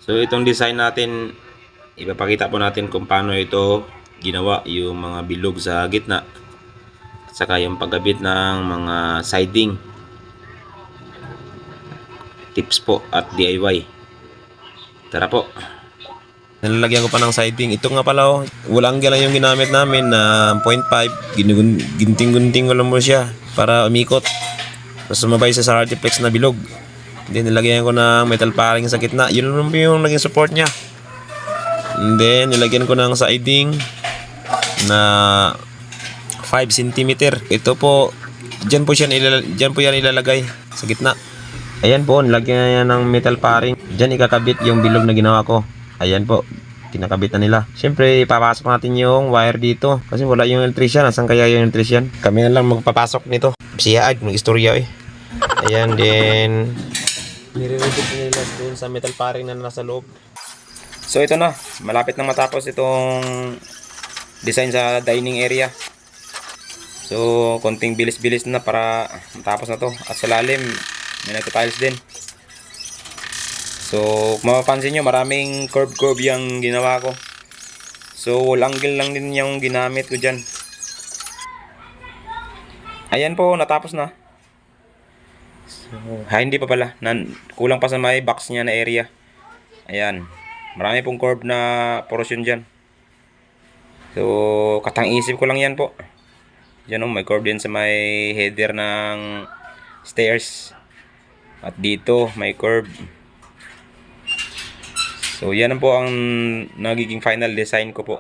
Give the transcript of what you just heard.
So itong design natin, ipapakita po natin kung paano ito ginawa, yung mga bilog sa gitna at saka yung pagkabit ng mga siding, tips po at DIY. Tara po. Nilalagyan ko pa ng siding. Ito nga pala, oh, walang lang yung ginamit namin na 0.5. Ginting-gunting ko lang mo siya para umikot. Tapos sumabay siya sa Artiflex na bilog. Then nilagyan ko ng metal paring sa gitna. Yun lang yung naging support niya. And then nilagyan ko ng siding na 5 cm. Ito po, dyan po yan ilalagay sa gitna. Ayan po, nilagyan niya ng metal paring. Dyan ikakabit yung bilog na ginawa ko. Ayan po, kinakabit na nila. Siyempre, ipapasok natin yung wire dito. Kasi wala yung electrician. Asan kaya yung electrician? Kami na lang magpapasok nito. Siya ay, mag-istorya eh. Ayan, then nire-repeat nila doon sa metal paring na nasa loob. So ito na, malapit na matapos itong design sa dining area. So konting bilis-bilis na para matapos na to. At sa lalim, may nagtatiles din. So kung mapapansin nyo, maraming curve yung ginawa ko. So wall angle lang din yung ginamit ko dyan. Ayan po, natapos na. So, hindi pa pala. Kulang pa sa may box niya na area. Ayan. Marami pong curve na portion dyan. So, katang isip ko lang yan po. Diyan may curve din sa may header ng stairs. At dito, may curve. So, yan po ang nagiging final design ko po.